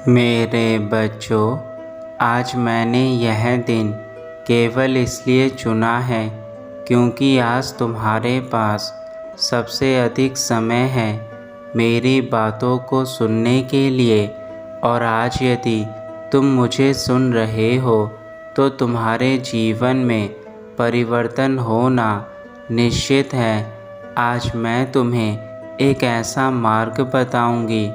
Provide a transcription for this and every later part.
मेरे बच्चों, आज मैंने यह दिन केवल इसलिए चुना है क्योंकि आज तुम्हारे पास सबसे अधिक समय है मेरी बातों को सुनने के लिए। और आज यदि तुम मुझे सुन रहे हो तो तुम्हारे जीवन में परिवर्तन होना निश्चित है। आज मैं तुम्हें एक ऐसा मार्ग बताऊंगी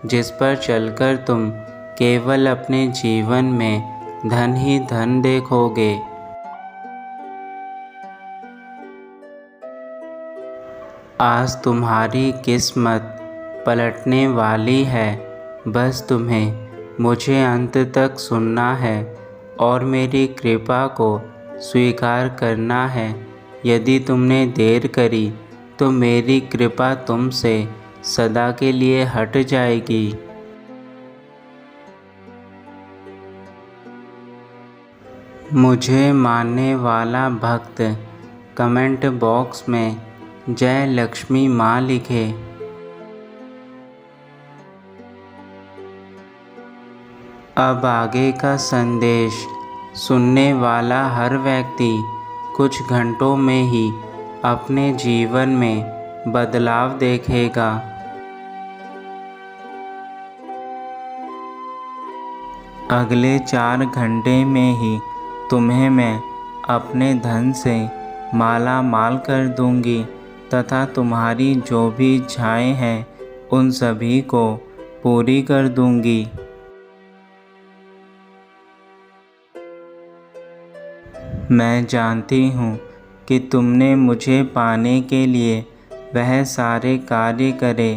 जिस पर चलकर तुम केवल अपने जीवन में धन ही धन देखोगे। आज तुम्हारी किस्मत पलटने वाली है। बस तुम्हें मुझे अंत तक सुनना है और मेरी कृपा को स्वीकार करना है। यदि तुमने देर करी तो मेरी कृपा तुमसे सदा के लिए हट जाएगी। मुझे मानने वाला भक्त कमेंट बॉक्स में जय लक्ष्मी माँ लिखे। अब आगे का संदेश सुनने वाला हर व्यक्ति कुछ घंटों में ही अपने जीवन में बदलाव देखेगा। अगले 4 घंटे में ही तुम्हें मैं अपने धन से माला माल कर दूंगी तथा तुम्हारी जो भी इच्छाएं हैं उन सभी को पूरी कर दूंगी। मैं जानती हूँ कि तुमने मुझे पाने के लिए वह सारे कार्य करे,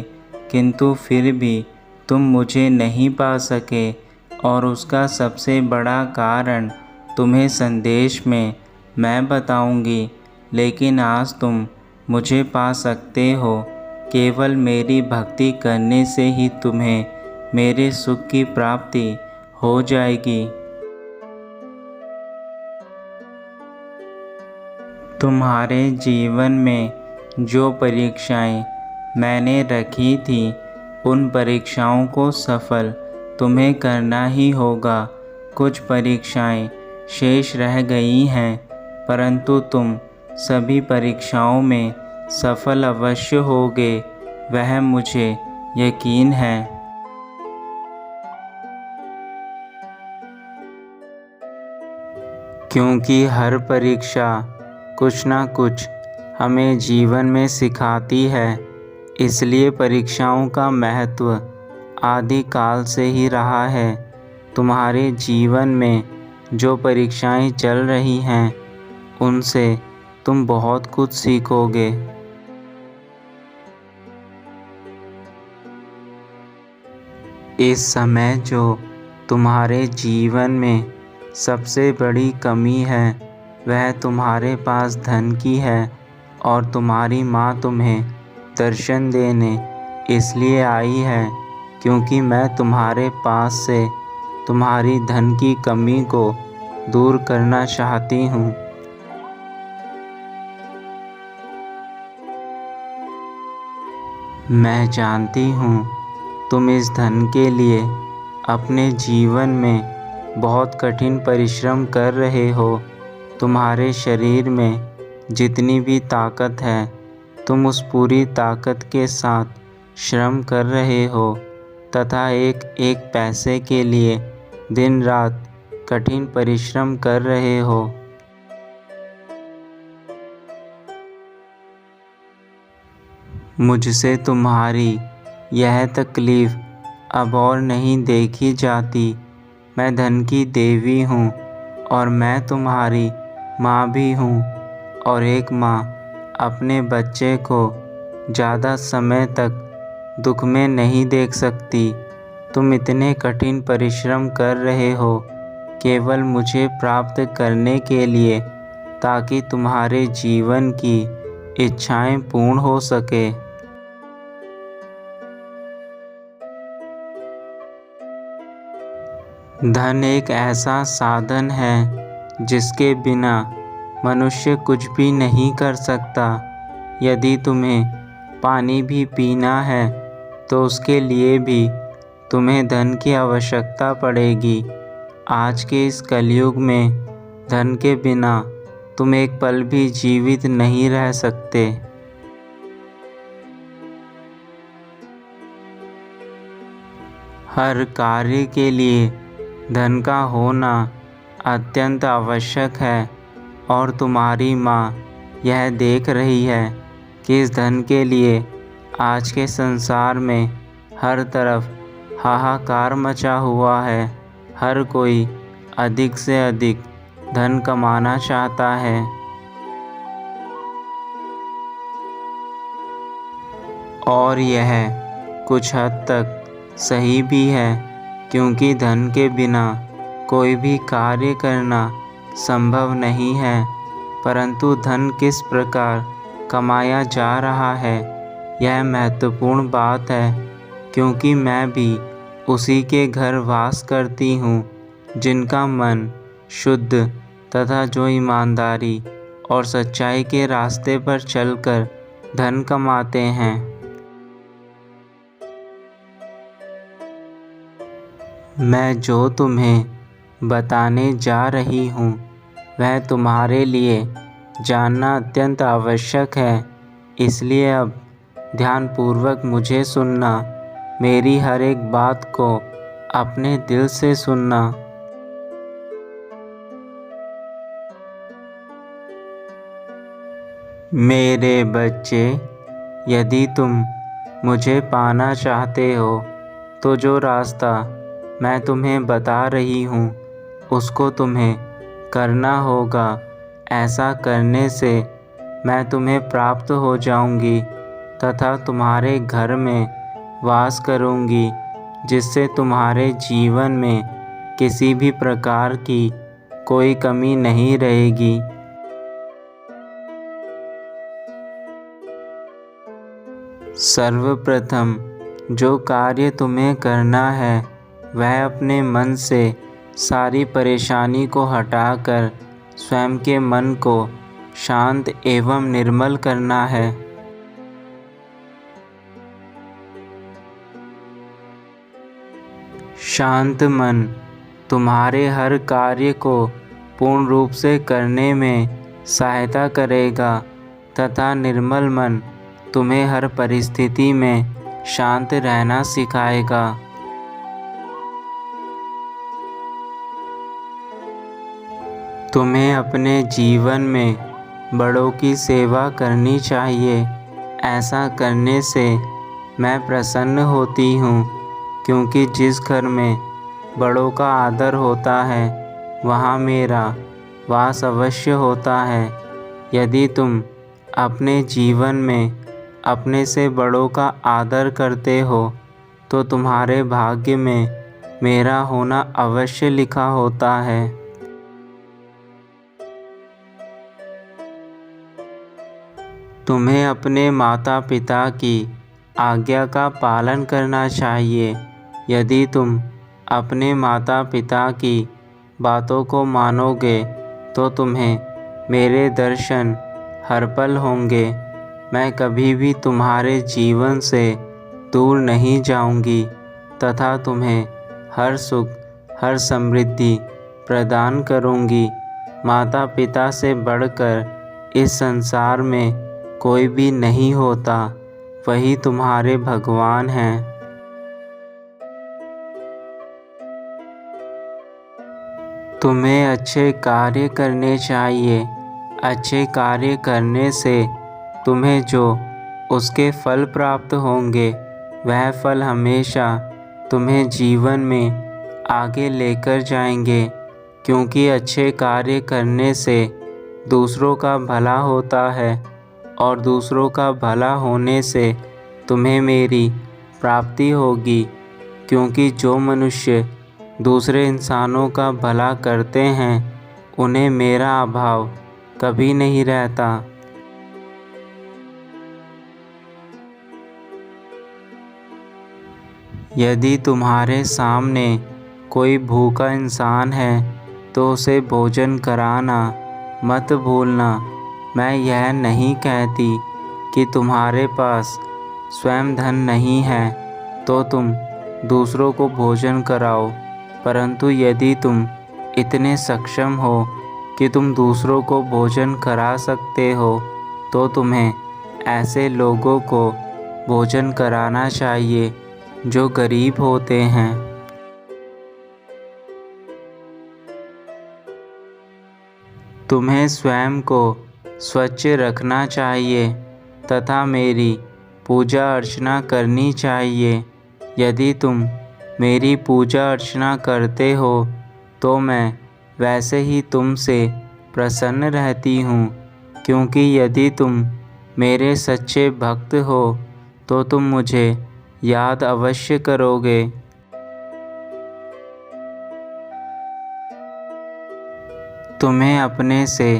किंतु फिर भी तुम मुझे नहीं पा सके और उसका सबसे बड़ा कारण तुम्हें संदेश में मैं बताऊंगी। लेकिन आज तुम मुझे पा सकते हो। केवल मेरी भक्ति करने से ही तुम्हें मेरे सुख की प्राप्ति हो जाएगी। तुम्हारे जीवन में जो परीक्षाएं मैंने रखी थी उन परीक्षाओं को सफल तुम्हें करना ही होगा। कुछ परीक्षाएं शेष रह गई हैं, परंतु तुम सभी परीक्षाओं में सफल अवश्य होगे, वह मुझे यकीन है। क्योंकि हर परीक्षा कुछ ना कुछ हमें जीवन में सिखाती है, इसलिए परीक्षाओं का महत्व आदि काल से ही रहा है। तुम्हारे जीवन में जो परीक्षाएं चल रही हैं उनसे तुम बहुत कुछ सीखोगे। इस समय जो तुम्हारे जीवन में सबसे बड़ी कमी है वह तुम्हारे पास धन की है और तुम्हारी माँ तुम्हें दर्शन देने इसलिए आई है क्योंकि मैं तुम्हारे पास से तुम्हारी धन की कमी को दूर करना चाहती हूँ। मैं जानती हूँ तुम इस धन के लिए अपने जीवन में बहुत कठिन परिश्रम कर रहे हो। तुम्हारे शरीर में जितनी भी ताकत है तुम उस पूरी ताकत के साथ श्रम कर रहे हो तथा एक एक पैसे के लिए दिन रात कठिन परिश्रम कर रहे हो। मुझसे तुम्हारी यह तकलीफ़ अब और नहीं देखी जाती। मैं धन की देवी हूँ और मैं तुम्हारी माँ भी हूँ और एक माँ अपने बच्चे को ज़्यादा समय तक दुख में नहीं देख सकती। तुम इतने कठिन परिश्रम कर रहे हो केवल मुझे प्राप्त करने के लिए, ताकि तुम्हारे जीवन की इच्छाएं पूर्ण हो सके। धन एक ऐसा साधन है जिसके बिना मनुष्य कुछ भी नहीं कर सकता। यदि तुम्हें पानी भी पीना है तो उसके लिए भी तुम्हें धन की आवश्यकता पड़ेगी। आज के इस कलयुग में धन के बिना तुम एक पल भी जीवित नहीं रह सकते। हर कार्य के लिए धन का होना अत्यंत आवश्यक है और तुम्हारी माँ यह देख रही है कि इस धन के लिए आज के संसार में हर तरफ हाहाकार मचा हुआ है। हर कोई अधिक से अधिक धन कमाना चाहता है। और यह कुछ हद तक सही भी है, क्योंकि धन के बिना कोई भी कार्य करना संभव नहीं है। परंतु धन किस प्रकार कमाया जा रहा है यह महत्वपूर्ण बात है, क्योंकि मैं भी उसी के घर वास करती हूँ जिनका मन शुद्ध तथा जो ईमानदारी और सच्चाई के रास्ते पर चलकर धन कमाते हैं। मैं जो तुम्हें बताने जा रही हूँ वह तुम्हारे लिए जानना अत्यंत आवश्यक है। इसलिए अब ध्यानपूर्वक मुझे सुनना, मेरी हर एक बात को अपने दिल से सुनना। मेरे बच्चे, यदि तुम मुझे पाना चाहते हो तो जो रास्ता मैं तुम्हें बता रही हूँ उसको तुम्हें करना होगा। ऐसा करने से मैं तुम्हें प्राप्त हो जाऊंगी तथा तुम्हारे घर में वास करूंगी, जिससे तुम्हारे जीवन में किसी भी प्रकार की कोई कमी नहीं रहेगी। सर्वप्रथम जो कार्य तुम्हें करना है वह अपने मन से सारी परेशानी को हटाकर स्वयं के मन को शांत एवं निर्मल करना है। शांत मन तुम्हारे हर कार्य को पूर्ण रूप से करने में सहायता करेगा तथा निर्मल मन तुम्हें हर परिस्थिति में शांत रहना सिखाएगा। तुम्हें अपने जीवन में बड़ों की सेवा करनी चाहिए। ऐसा करने से मैं प्रसन्न होती हूँ, क्योंकि जिस घर में बड़ों का आदर होता है वहाँ मेरा वास अवश्य होता है। यदि तुम अपने जीवन में अपने से बड़ों का आदर करते हो तो तुम्हारे भाग्य में मेरा होना अवश्य लिखा होता है। तुम्हें अपने माता पिता की आज्ञा का पालन करना चाहिए। यदि तुम अपने माता पिता की बातों को मानोगे तो तुम्हें मेरे दर्शन हर पल होंगे। मैं कभी भी तुम्हारे जीवन से दूर नहीं जाऊंगी तथा तुम्हें हर सुख हर समृद्धि प्रदान करूंगी। माता पिता से बढ़कर इस संसार में कोई भी नहीं होता, वही तुम्हारे भगवान हैं। तुम्हें अच्छे कार्य करने चाहिए। अच्छे कार्य करने से तुम्हें जो उसके फल प्राप्त होंगे वह फल हमेशा तुम्हें जीवन में आगे लेकर जाएंगे, क्योंकि अच्छे कार्य करने से दूसरों का भला होता है और दूसरों का भला होने से तुम्हें मेरी प्राप्ति होगी। क्योंकि जो मनुष्य दूसरे इंसानों का भला करते हैं उन्हें मेरा अभाव कभी नहीं रहता। यदि तुम्हारे सामने कोई भूखा इंसान है तो उसे भोजन कराना मत भूलना। मैं यह नहीं कहती कि तुम्हारे पास स्वयं धन नहीं है तो तुम दूसरों को भोजन कराओ, परंतु यदि तुम इतने सक्षम हो कि तुम दूसरों को भोजन करा सकते हो, तो तुम्हें ऐसे लोगों को भोजन कराना चाहिए जो गरीब होते हैं। तुम्हें स्वयं को स्वच्छ रखना चाहिए तथा मेरी पूजा अर्चना करनी चाहिए। यदि तुम मेरी पूजा अर्चना करते हो तो मैं वैसे ही तुमसे प्रसन्न रहती हूँ, क्योंकि यदि तुम मेरे सच्चे भक्त हो तो तुम मुझे याद अवश्य करोगे। तुम्हें अपने से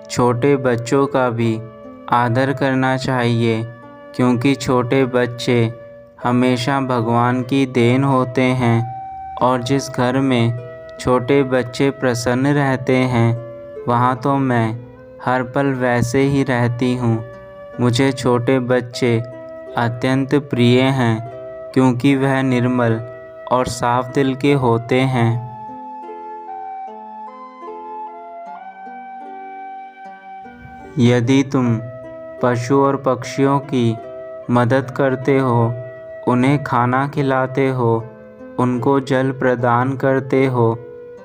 छोटे बच्चों का भी आदर करना चाहिए, क्योंकि छोटे बच्चे हमेशा भगवान की देन होते हैं और जिस घर में छोटे बच्चे प्रसन्न रहते हैं वहाँ तो मैं हर पल वैसे ही रहती हूँ। मुझे छोटे बच्चे अत्यंत प्रिय हैं, क्योंकि वह निर्मल और साफ दिल के होते हैं। यदि तुम पशु और पक्षियों की मदद करते हो, उन्हें खाना खिलाते हो, उनको जल प्रदान करते हो,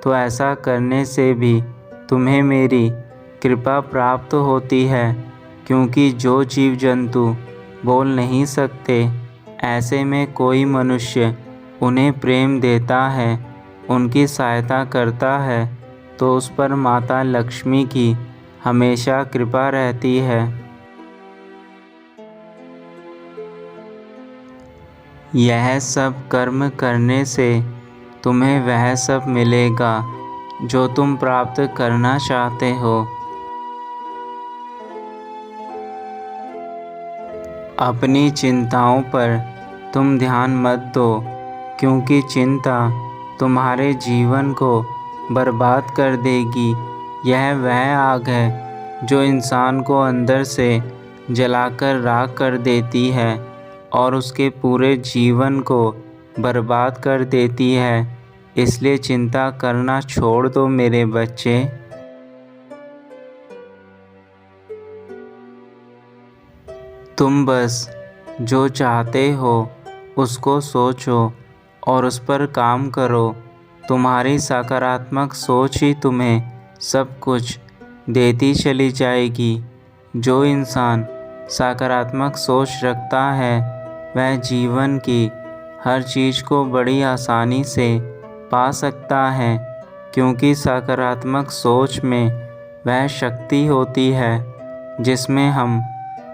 तो ऐसा करने से भी तुम्हें मेरी कृपा प्राप्त होती है, क्योंकि जो जीव जंतु बोल नहीं सकते, ऐसे में कोई मनुष्य उन्हें प्रेम देता है, उनकी सहायता करता है, तो उस पर माता लक्ष्मी की हमेशा कृपा रहती है। यह सब कर्म करने से तुम्हें वह सब मिलेगा जो तुम प्राप्त करना चाहते हो। अपनी चिंताओं पर तुम ध्यान मत दो, क्योंकि चिंता तुम्हारे जीवन को बर्बाद कर देगी। यह वह आग है जो इंसान को अंदर से जलाकर राख कर देती है और उसके पूरे जीवन को बर्बाद कर देती है। इसलिए चिंता करना छोड़ दो मेरे बच्चे। तुम बस जो चाहते हो उसको सोचो और उस पर काम करो। तुम्हारी सकारात्मक सोच ही तुम्हें सब कुछ देती चली जाएगी। जो इंसान सकारात्मक सोच रखता है वह जीवन की हर चीज़ को बड़ी आसानी से पा सकता है, क्योंकि सकारात्मक सोच में वह शक्ति होती है जिसमें हम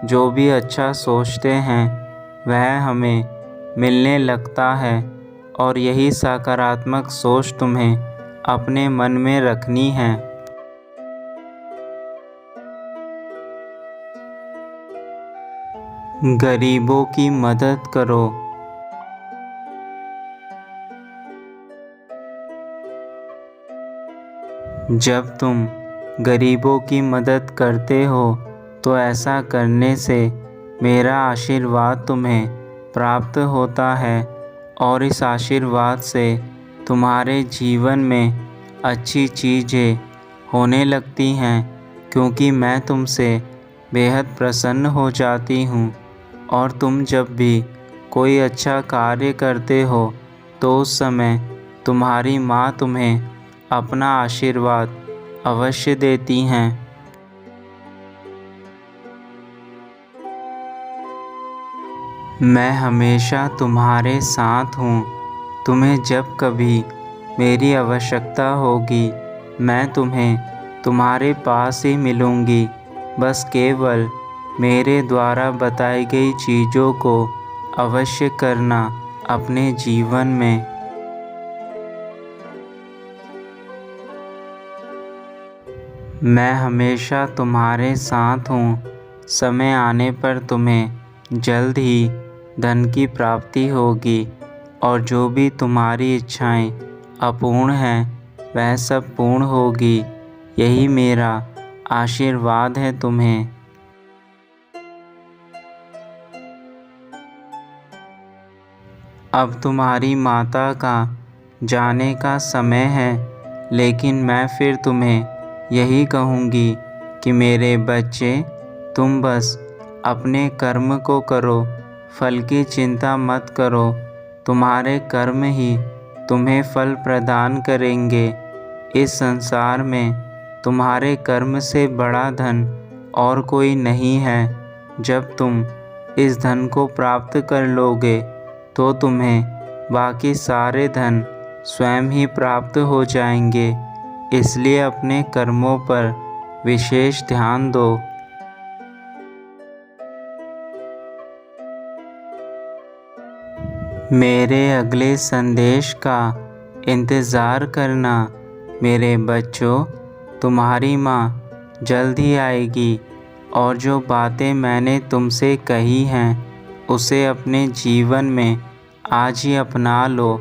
जो भी अच्छा सोचते हैं वह हमें मिलने लगता है। और यही सकारात्मक सोच तुम्हें अपने मन में रखनी है। गरीबों की मदद करो। जब तुम गरीबों की मदद करते हो तो ऐसा करने से मेरा आशीर्वाद तुम्हें प्राप्त होता है और इस आशीर्वाद से तुम्हारे जीवन में अच्छी चीज़ें होने लगती हैं, क्योंकि मैं तुमसे बेहद प्रसन्न हो जाती हूँ। और तुम जब भी कोई अच्छा कार्य करते हो तो उस समय तुम्हारी माँ तुम्हें अपना आशीर्वाद अवश्य देती हैं। मैं हमेशा तुम्हारे साथ हूँ। तुम्हें जब कभी मेरी आवश्यकता होगी मैं तुम्हें तुम्हारे पास ही मिलूँगी। बस केवल मेरे द्वारा बताई गई चीज़ों को अवश्य करना अपने जीवन में। मैं हमेशा तुम्हारे साथ हूँ। समय आने पर तुम्हें जल्द ही धन की प्राप्ति होगी और जो भी तुम्हारी इच्छाएं अपूर्ण हैं वह सब पूर्ण होगी। यही मेरा आशीर्वाद है तुम्हें। अब तुम्हारी माता का जाने का समय है, लेकिन मैं फिर तुम्हें यही कहूँगी कि मेरे बच्चे, तुम बस अपने कर्म को करो, फल की चिंता मत करो। तुम्हारे कर्म ही तुम्हें फल प्रदान करेंगे। इस संसार में तुम्हारे कर्म से बड़ा धन और कोई नहीं है। जब तुम इस धन को प्राप्त कर लोगे तो तुम्हें बाकी सारे धन स्वयं ही प्राप्त हो जाएंगे। इसलिए अपने कर्मों पर विशेष ध्यान दो। मेरे अगले संदेश का इंतज़ार करना मेरे बच्चों। तुम्हारी माँ जल्द ही आएगी और जो बातें मैंने तुमसे कही हैं उसे अपने जीवन में आज ही अपना लो,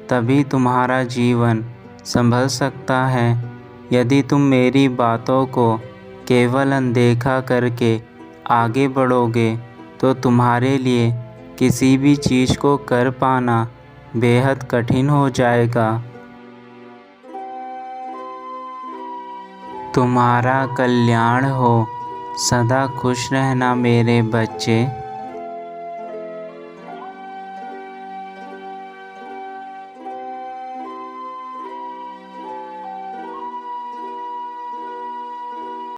तभी तुम्हारा जीवन संभल सकता है। यदि तुम मेरी बातों को केवल अनदेखा करके आगे बढ़ोगे तो तुम्हारे लिए किसी भी चीज़ को कर पाना बेहद कठिन हो जाएगा। तुम्हारा कल्याण हो। सदा खुश रहना मेरे बच्चे।